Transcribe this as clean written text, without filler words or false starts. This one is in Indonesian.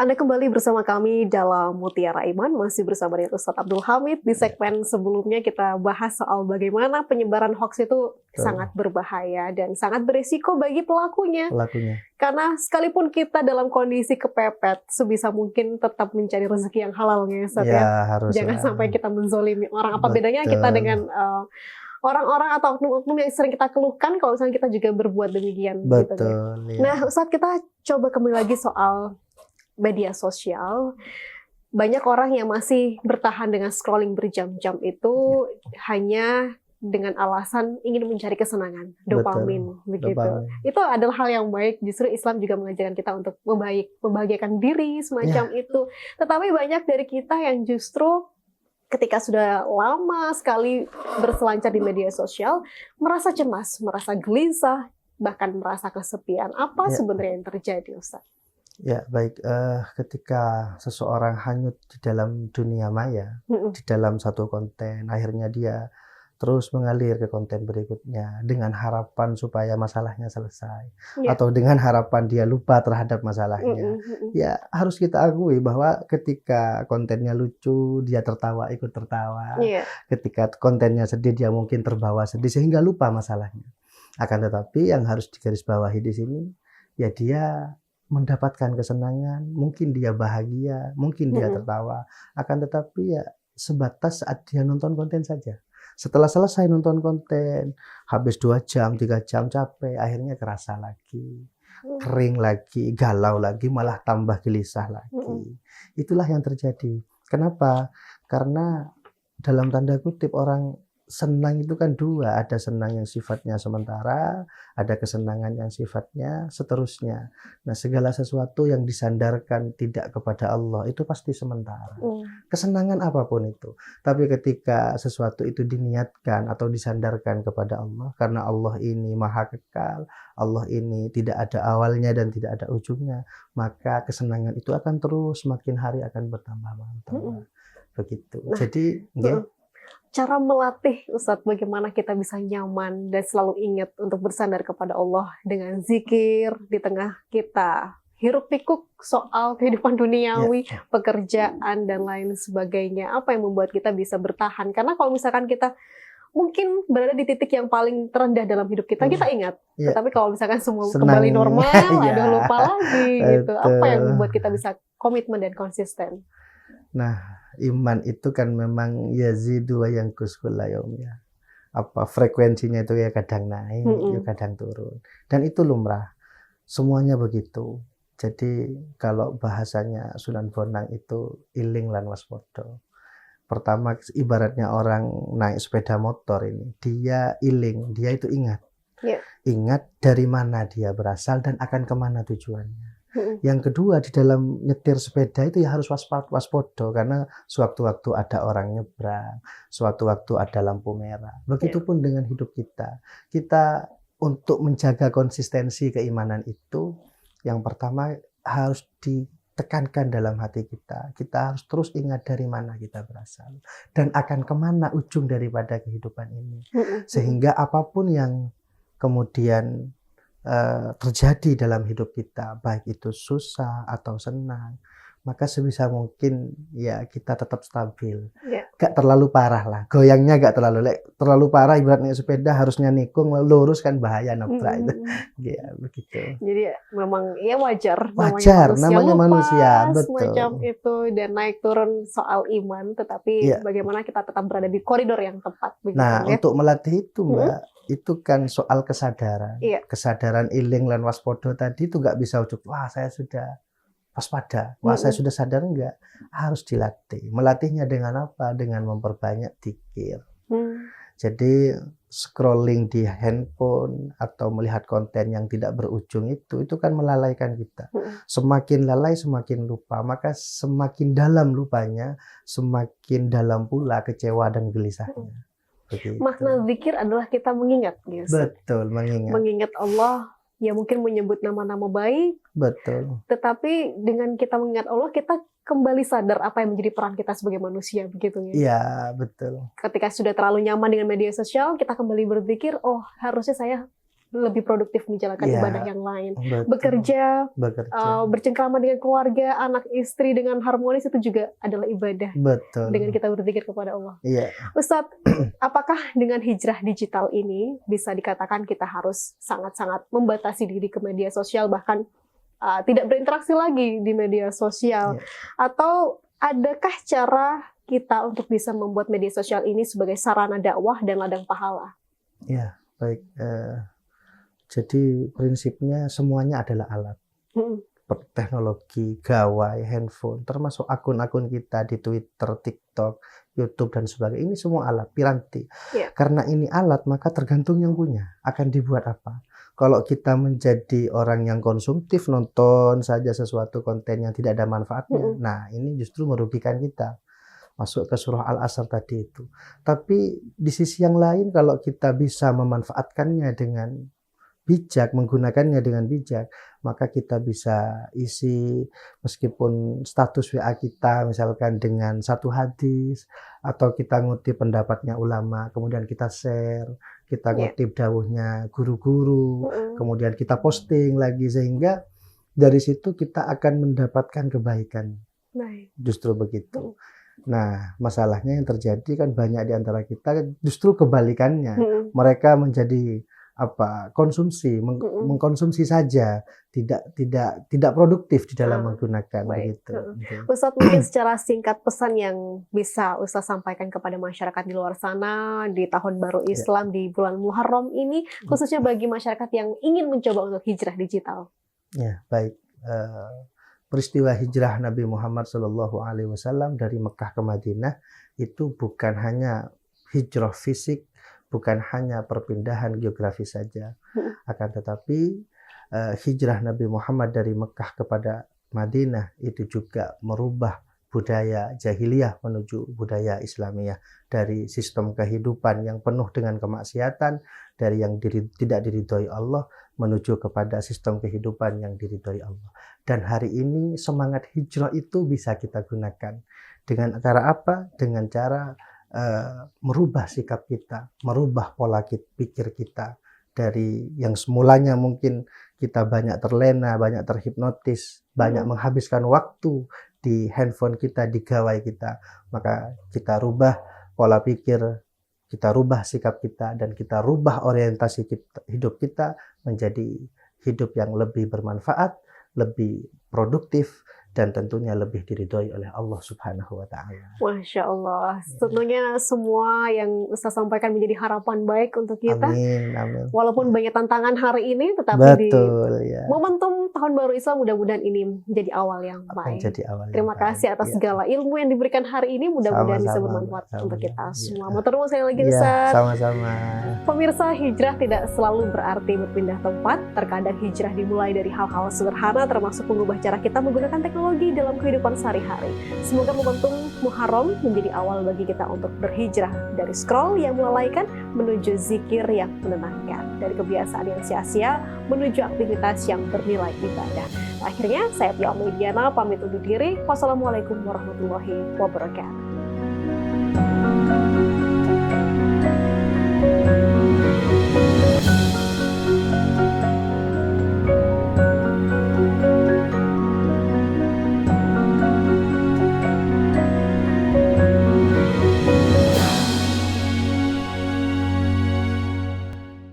Anda kembali bersama kami dalam Mutiara Iman, masih bersama dengan Ustadz Abdul Hamid. Di segmen sebelumnya kita bahas soal bagaimana penyebaran hoax itu sangat berbahaya dan sangat beresiko bagi pelakunya. Karena sekalipun kita dalam kondisi kepepet, sebisa mungkin tetap mencari rezeki yang halalnya, Ustadz ya. Jangan sampai kita menzolimi orang. Apa bedanya kita dengan orang-orang atau oknum-oknum yang sering kita keluhkan kalau misalnya kita juga berbuat demikian. Betul. Gitu, ya. Nah, Ustadz, kita coba kembali lagi soal media sosial. Banyak orang yang masih bertahan dengan scrolling berjam-jam itu hanya dengan alasan ingin mencari kesenangan, dopamin, begitu. Dopamin. Itu adalah hal yang baik. Justru Islam juga mengajarkan kita untuk membahagiakan diri semacam itu. Tetapi banyak dari kita yang justru ketika sudah lama sekali berselancar di media sosial, merasa cemas, merasa gelisah, bahkan merasa kesepian. Apa sebenarnya yang terjadi, Ustaz? Ya, baik. Ketika seseorang hanyut di dalam dunia maya, di dalam satu konten, akhirnya dia terus mengalir ke konten berikutnya dengan harapan supaya masalahnya selesai, atau dengan harapan dia lupa terhadap masalahnya. Ya, harus kita akui bahwa ketika kontennya lucu, dia tertawa, ikut tertawa. Ketika kontennya sedih, dia mungkin terbawa sedih sehingga lupa masalahnya. Akan tetapi yang harus digarisbawahi di sini, ya dia mendapatkan kesenangan, mungkin dia bahagia, mungkin dia tertawa, akan tetapi ya sebatas saat dia nonton konten saja. Setelah selesai nonton konten, habis 2 jam, 3 jam capek, akhirnya kerasa lagi, kering lagi, galau lagi, malah tambah gelisah lagi. Itulah yang terjadi. Kenapa? Karena dalam tanda kutip orang senang itu kan dua, ada senang yang sifatnya sementara, ada kesenangan yang sifatnya seterusnya. Nah, segala sesuatu yang disandarkan tidak kepada Allah itu pasti sementara. Kesenangan apapun itu. Tapi ketika sesuatu itu diniatkan atau disandarkan kepada Allah, karena Allah ini maha kekal, Allah ini tidak ada awalnya dan tidak ada ujungnya, maka kesenangan itu akan terus semakin hari akan bertambah. Begitu. Nah, jadi cara melatih, Ustadz, bagaimana kita bisa nyaman dan selalu ingat untuk bersandar kepada Allah dengan zikir di tengah kita hiruk pikuk soal kehidupan duniawi, pekerjaan, dan lain sebagainya. Apa yang membuat kita bisa bertahan? Karena kalau misalkan kita mungkin berada di titik yang paling terendah dalam hidup kita, kita ingat. Tetapi kalau misalkan semua kembali normal, aduh lupa lagi gitu. Apa yang membuat kita bisa komitmen dan konsisten? Nah, iman itu kan memang yazidu wa yanqus kulla yaum ya. Apa frekuensinya itu ya kadang naik, ya kadang turun. Dan itu lumrah. Semuanya begitu. Jadi kalau bahasanya Sunan Bonang itu iling lan waspada. Pertama, ibaratnya orang naik sepeda motor ini, dia iling, dia itu ingat. Ingat dari mana dia berasal dan akan kemana tujuannya. Yang kedua, di dalam nyetir sepeda itu ya harus waspada, karena sewaktu-waktu ada orang nyebrang, sewaktu-waktu ada lampu merah. Begitupun dengan hidup kita. Kita untuk menjaga konsistensi keimanan itu, yang pertama harus ditekankan dalam hati kita. Kita harus terus ingat dari mana kita berasal dan akan kemana ujung daripada kehidupan ini. Sehingga apapun yang kemudian terjadi dalam hidup kita, baik itu susah atau senang, maka sebisa mungkin ya kita tetap stabil, gak terlalu parah lah, goyangnya gak terlalu parah. Ibaratnya sepeda harusnya nikung, lurus kan bahaya nabrak itu, ya begitu. Jadi memang ya wajar namanya manusia, betul. Semacam itu, dan naik turun soal iman, tetapi bagaimana kita tetap berada di koridor yang tepat. Begitu, nah, untuk melatih itu Mbak, itu kan soal kesadaran. Kesadaran iling lan waspada tadi itu nggak bisa ujuk, wah saya sudah waspada, wah saya sudah sadar, enggak. Harus dilatih. Melatihnya dengan apa? Dengan memperbanyak dzikir. Jadi scrolling di handphone atau melihat konten yang tidak berujung itu kan melalaikan kita. Semakin lalai semakin lupa, maka semakin dalam lupanya, semakin dalam pula kecewa dan gelisahnya. Begitu. Makna zikir adalah kita mengingat, gitu. Betul, mengingat. Mengingat Allah, ya mungkin menyebut nama-nama baik. Betul. Tetapi dengan kita mengingat Allah, kita kembali sadar apa yang menjadi peran kita sebagai manusia, begitu ya. Iya, betul. Ketika sudah terlalu nyaman dengan media sosial, kita kembali berzikir, oh harusnya saya lebih produktif menjalankan Iya, ibadah yang lain. betul. Bekerja, Bekerja. bercengkrama dengan keluarga, anak istri dengan harmonis itu juga adalah ibadah Betul. dengan kita berzikir kepada Allah. Iya. Ustadz, apakah dengan hijrah digital ini bisa dikatakan kita harus sangat-sangat membatasi diri ke media sosial, bahkan tidak berinteraksi lagi di media sosial? Iya. Atau adakah cara kita untuk bisa membuat media sosial ini sebagai sarana dakwah dan ladang pahala? Ya, baik. Jadi prinsipnya semuanya adalah alat. Teknologi, gawai, handphone, termasuk akun-akun kita di Twitter, TikTok, YouTube, dan sebagainya. Ini semua alat, piranti. Yeah. Karena ini alat, maka tergantung yang punya. Akan dibuat apa? Kalau kita menjadi orang yang konsumtif, nonton saja sesuatu konten yang tidak ada manfaatnya, nah ini justru merugikan kita. Masuk ke surah Al-Asr tadi itu. Tapi di sisi yang lain, kalau kita bisa memanfaatkannya dengan bijak, menggunakannya dengan bijak, maka kita bisa isi meskipun status WA kita misalkan dengan satu hadis, atau kita ngutip pendapatnya ulama, kemudian kita share, kita ngutip dawuhnya guru-guru, kemudian kita posting lagi, sehingga dari situ kita akan mendapatkan kebaikan. Justru begitu. Nah, masalahnya yang terjadi kan banyak di antara kita justru kebalikannya. Mereka menjadi konsumsi, mengkonsumsi saja, tidak produktif di dalam menggunakan begitu. Ustadz, mungkin secara singkat pesan yang bisa Ustadz sampaikan kepada masyarakat di luar sana di tahun baru Islam di bulan Muharram ini, khususnya bagi masyarakat yang ingin mencoba untuk hijrah digital. Ya, baik. Peristiwa hijrah Nabi Muhammad SAW dari Mekah ke Madinah itu bukan hanya hijrah fisik, bukan hanya perpindahan geografis saja, akan tetapi hijrah Nabi Muhammad dari Mekah kepada Madinah itu juga merubah budaya jahiliyah menuju budaya Islamiyah, dari sistem kehidupan yang penuh dengan kemaksiatan, dari yang tidak diridhoi Allah menuju kepada sistem kehidupan yang diridhoi Allah. Dan hari ini semangat hijrah itu bisa kita gunakan dengan cara apa? Dengan cara merubah sikap kita, merubah pola pikir kita, dari yang semulanya mungkin kita banyak terlena, banyak terhipnotis, banyak menghabiskan waktu di handphone kita, di gawai kita, maka kita rubah pola pikir, kita rubah sikap kita, dan kita rubah orientasi hidup kita menjadi hidup yang lebih bermanfaat, lebih produktif, dan tentunya lebih diridhoi oleh Allah Subhanahu wa Ta'ala. Masya Allah, tentunya semua yang Ustaz sampaikan menjadi harapan baik untuk kita. Amin, amin. Walaupun banyak tantangan hari ini, tetapi betul, di momentum tahun baru Islam mudah-mudahan ini menjadi awal yang baik. Terima kasih atas segala ilmu yang diberikan hari ini, mudah-mudahan bisa bermanfaat untuk kita semua. Matur sekali lagi Ustaz. Sama-sama. Pemirsa, hijrah tidak selalu berarti berpindah tempat. Terkadang hijrah dimulai dari hal-hal sederhana, termasuk mengubah cara kita menggunakan teknologi dalam kehidupan sehari-hari. Semoga momentum Muharram menjadi awal bagi kita untuk berhijrah dari scroll yang melalaikan menuju zikir yang menenangkan, dari kebiasaan yang sia-sia menuju aktivitas yang bernilai ibadah. Akhirnya, saya Tia Mediana pamit undur diri. Wassalamualaikum warahmatullahi wabarakatuh.